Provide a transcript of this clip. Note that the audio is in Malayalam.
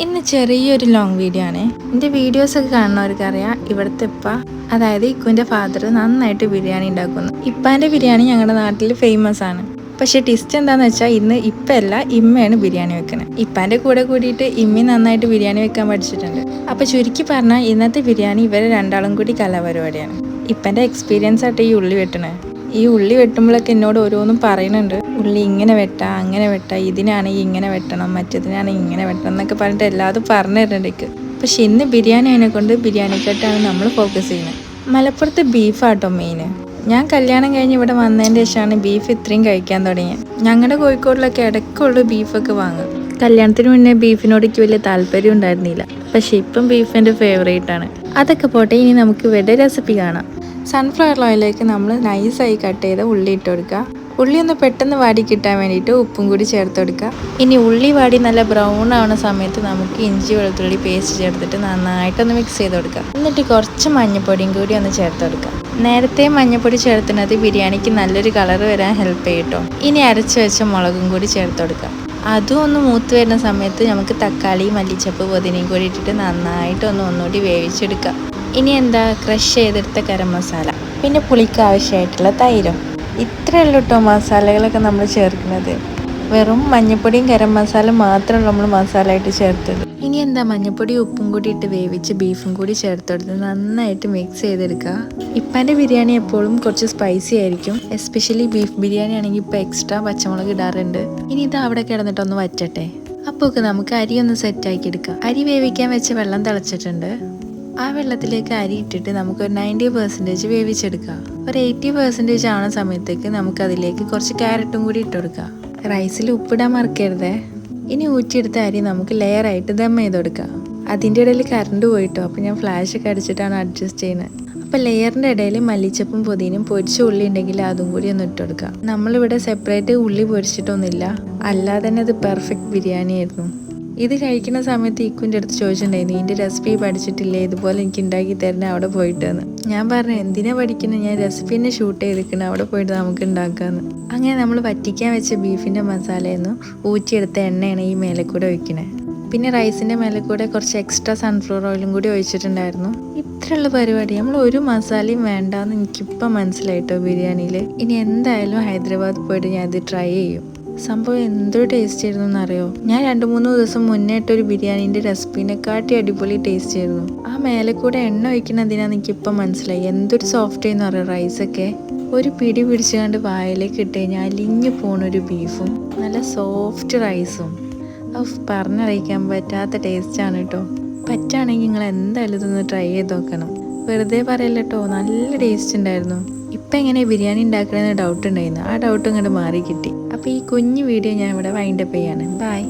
ഇന്ന് ചെറിയൊരു ലോങ് വീഡിയോ ആണ്. എൻ്റെ വീഡിയോസൊക്കെ കാണുന്നവർക്കറിയാം ഇവിടുത്തെ ഇപ്പ, അതായത് ഇക്കുവിൻ്റെ ഫാദർ നന്നായിട്ട് ബിരിയാണി ഉണ്ടാക്കുന്നു. ഇപ്പാൻ്റെ ബിരിയാണി ഞങ്ങളുടെ നാട്ടിൽ ഫേമസ് ആണ്. പക്ഷേ ടിസ്റ്റ് എന്താണെന്ന് വെച്ചാൽ ഇന്ന് ഇപ്പല്ല ഇമ്മയാണ് ബിരിയാണി വെക്കുന്നത്. ഇപ്പാൻ്റെ കൂടെ കൂടിയിട്ട് ഇമ്മി നന്നായിട്ട് ബിരിയാണി വെക്കാൻ പഠിച്ചിട്ടുണ്ട്. അപ്പോൾ ചുരുക്കി പറഞ്ഞാൽ ഇന്നത്തെ ബിരിയാണി ഇവരെ രണ്ടാളും കൂടി കലാപരിപാടിയാണ്. ഇപ്പൻ്റെ എക്സ്പീരിയൻസ് ആയിട്ട് ഈ ഉള്ളി വെട്ടണേ. ഈ ഉള്ളി വെട്ടുമ്പോഴൊക്കെ എന്നോട് ഓരോന്നും പറയുന്നുണ്ട്. ഉള്ളി ഇങ്ങനെ വെട്ടാം, അങ്ങനെ വെട്ടാം, ഇതിനാണെങ്കിൽ ഇങ്ങനെ വെട്ടണം, മറ്റേതിനാണെങ്കിൽ ഇങ്ങനെ വെട്ടണം എന്നൊക്കെ പറഞ്ഞിട്ട് എല്ലാതും പറഞ്ഞു തരുന്നുണ്ട്. പക്ഷെ ഇന്ന് ബിരിയാണി അതിനെക്കൊണ്ട് ബിരിയാണിക്കെട്ടാണ് നമ്മൾ ഫോക്കസ് ചെയ്യുന്നത്. മലപ്പുറത്ത് ബീഫാട്ടോ മെയിൻ. ഞാൻ കല്യാണം കഴിഞ്ഞ് ഇവിടെ വന്നതിൻ്റെ ശേഷമാണ് ബീഫ് ഇത്രയും കഴിക്കാൻ തുടങ്ങിയത്. ഞങ്ങളുടെ കോഴിക്കോടിലൊക്കെ ഇടയ്ക്കുള്ളൂ ബീഫൊക്കെ വാങ്ങുക. കല്യാണത്തിന് മുന്നേ ബീഫിനോടേക്ക് വലിയ താല്പര്യം ഉണ്ടായിരുന്നില്ല. പക്ഷെ ഇപ്പം ബീഫ് എൻ്റെ ഫേവറേറ്റ് ആണ്. അതൊക്കെ പോട്ടെ, ഇനി നമുക്ക് ഇവിടെ റെസിപ്പി കാണാം. സൺഫ്ലവർ ഓയിലേക്ക് നമ്മൾ നൈസായി കട്ട് ചെയ്ത ഉള്ളി ഇട്ട് കൊടുക്കുക. ഉള്ളി ഒന്ന് പെട്ടെന്ന് വാടി കിട്ടാൻ വേണ്ടിയിട്ട് ഉപ്പും കൂടി ചേർത്ത് കൊടുക്കുക. ഇനി ഉള്ളി വാടി നല്ല ബ്രൗൺ ആവുന്ന സമയത്ത് നമുക്ക് ഇഞ്ചി വെളുത്തുള്ളി പേസ്റ്റ് ചേർത്തിട്ട് നന്നായിട്ടൊന്ന് മിക്സ് ചെയ്ത് കൊടുക്കുക. എന്നിട്ട് കുറച്ച് മഞ്ഞൾപ്പൊടിയും കൂടി ഒന്ന് ചേർത്ത് കൊടുക്കുക. നേരത്തെ മഞ്ഞൾപ്പൊടി ചേർത്തുന്നത് ബിരിയാണിക്ക് നല്ലൊരു കളർ വരാൻ ഹെൽപ്പ് ചെയ്യട്ടോ. ഇനി അരച്ച് വെച്ച മുളകും കൂടി ചേർത്ത് കൊടുക്കുക. അതും ഒന്ന് മൂത്ത് വരുന്ന സമയത്ത് നമുക്ക് തക്കാളി, മല്ലിച്ചപ്പ്, പുതിനയും കൂടി ഇട്ടിട്ട് നന്നായിട്ട് ഒന്നുകൂടി വേവിച്ചെടുക്കുക. ഇനി എന്താ, ക്രഷ് ചെയ്തെടുത്ത ഗരം മസാല, പിന്നെ പുളിക്ക് ആവശ്യമായിട്ടുള്ള തൈരും. ഇത്രയുള്ളൂ കേട്ടോ മസാലകളൊക്കെ നമ്മൾ ചേർക്കുന്നത്. വെറും മഞ്ഞൾപ്പൊടിയും ഗരം മസാല മാത്രമേ നമ്മൾ മസാല ആയിട്ട് ചേർത്തത്. ഇനി എന്താ, മഞ്ഞൾപ്പൊടി ഉപ്പും കൂടി ഇട്ട് വേവിച്ച് ബീഫും കൂടി ചേർത്തെടുത്ത് നന്നായിട്ട് മിക്സ് ചെയ്തെടുക്കുക. ഇപ്പാൻ്റെ ബിരിയാണി എപ്പോഴും കുറച്ച് സ്പൈസി ആയിരിക്കും. എസ്പെഷ്യലി ബീഫ് ബിരിയാണി ആണെങ്കിൽ ഇപ്പോൾ എക്സ്ട്രാ പച്ചമുളക് ഇടാറുണ്ട്. ഇനി ഇത് അവിടെ കിടന്നിട്ടൊന്ന് വറ്റട്ടെ. അപ്പോൾ നമുക്ക് അരി ഒന്ന് സെറ്റാക്കി എടുക്കാം. അരി വേവിക്കാൻ വെച്ച് വെള്ളം തിളച്ചിട്ടുണ്ട്. ആ വെള്ളത്തിലേക്ക് അരി ഇട്ടിട്ട് നമുക്കൊരു 90% വേവിച്ചെടുക്കാം. ഒരു 80% ആവുന്ന സമയത്തേക്ക് നമുക്കതിലേക്ക് കുറച്ച് ക്യാരറ്റും കൂടി ഇട്ട് കൊടുക്കാം. റൈസിൽ ഉപ്പിടാൻ മറക്കരുതേ. ഇനി ഊറ്റിയെടുത്ത അരി നമുക്ക് ലെയറായിട്ട് ദം ചെയ്ത് കൊടുക്കാം. അതിൻ്റെ ഇടയിൽ കറണ്ട് പോയിട്ടോ, അപ്പോൾ ഞാൻ ഫ്ലാഷൊക്കെ അടിച്ചിട്ടാണ് അഡ്ജസ്റ്റ് ചെയ്യുന്നത്. അപ്പോൾ ലെയറിൻ്റെ ഇടയിൽ മല്ലിച്ചപ്പും പുതിനയും പൊരിച്ച ഉള്ളി ഉണ്ടെങ്കിൽ അതും കൂടി ഒന്ന് ഇട്ട് കൊടുക്കാം. നമ്മളിവിടെ സെപ്പറേറ്റ് ഉള്ളി പൊരിച്ചിട്ടൊന്നുമില്ല, അല്ലാതെ തന്നെ അത് പെർഫെക്റ്റ് ബിരിയാണി ആയിരുന്നു. ഇത് കഴിക്കുന്ന സമയത്ത് ഇക്കുൻ്റെ അടുത്ത് ചോദിച്ചിട്ടുണ്ടായിരുന്നു, ഇതിൻ്റെ റെസിപ്പി പഠിച്ചിട്ടില്ലേ, ഇതുപോലെ എനിക്ക് ഉണ്ടാക്കി തരുന്നത് അവിടെ പോയിട്ടെന്ന്. ഞാൻ പറഞ്ഞു, എന്തിനാ പഠിക്കുന്നത്, ഞാൻ റെസിപ്പി തന്നെ ഷൂട്ട് ചെയ്തിരിക്കണം, അവിടെ പോയിട്ട് നമുക്ക് ഉണ്ടാക്കാമെന്ന്. അങ്ങനെ നമ്മൾ വറ്റിക്കാൻ വെച്ച ബീഫിൻ്റെ മസാലയെന്ന് ഊറ്റിയെടുത്ത എണ്ണയാണ് ഈ മേലെ കൂടെ ഒഴിക്കണേ. പിന്നെ റൈസിൻ്റെ മേലെ കൂടെ കുറച്ച് എക്സ്ട്രാ സൺഫ്ലവർ ഓയിലും കൂടി ഒഴിച്ചിട്ടുണ്ടായിരുന്നു. ഇത്രയുള്ള പരിപാടി. നമ്മൾ ഒരു മസാലയും വേണ്ടാന്ന് എനിക്കിപ്പം മനസ്സിലായിട്ടോ ബിരിയാണിയിൽ. ഇനി എന്തായാലും ഹൈദരാബാദ് പോയിട്ട് ഞാൻ ഇത് ട്രൈ ചെയ്യും. സംഭവം എന്തൊരു ടേസ്റ്റ് ആയിരുന്നു എന്നറിയോ. ഞാൻ 2-3 ദിവസം മുന്നേ ഇട്ടൊരു ബിരിയാണീൻ്റെ റെസിപ്പീനെക്കാട്ടി അടിപൊളി ടേസ്റ്റ് ആയിരുന്നു. ആ മേലെ കൂടെ എണ്ണ ഒഴിക്കണതിനാന്ന് എനിക്കിപ്പം മനസ്സിലായി. എന്തൊരു സോഫ്റ്റ് ആയിരുന്നു അറിയോ റൈസൊക്കെ. ഒരു പിടി പിടിച്ചുകൊണ്ട് വായിലേക്ക് ഇട്ട് കഴിഞ്ഞാൽ അലിഞ്ഞു പോണൊരു ബീഫും നല്ല സോഫ്റ്റ് റൈസും. പറഞ്ഞറിയിക്കാൻ പറ്റാത്ത ടേസ്റ്റാണ് കേട്ടോ. പറ്റുകയാണെങ്കിൽ നിങ്ങൾ എന്തായാലും ഇതൊന്ന് ട്രൈ ചെയ്ത് നോക്കണം. വെറുതെ പറയല്ല കേട്ടോ, നല്ല ടേസ്റ്റ് ഉണ്ടായിരുന്നു. ഇപ്പം എങ്ങനെ ബിരിയാണി ഉണ്ടാക്കണമെന്ന് ഡൗട്ട് ഉണ്ടായിരുന്നു. ആ ഡൗട്ട് ഇങ്ങോട്ട് മാറി കിട്ടി. അപ്പോൾ ഈ കുഞ്ഞു വീഡിയോ ഞാൻ ഇവിടെ വൈൻഡപ്പ് ചെയ്യാണ്. ബൈ.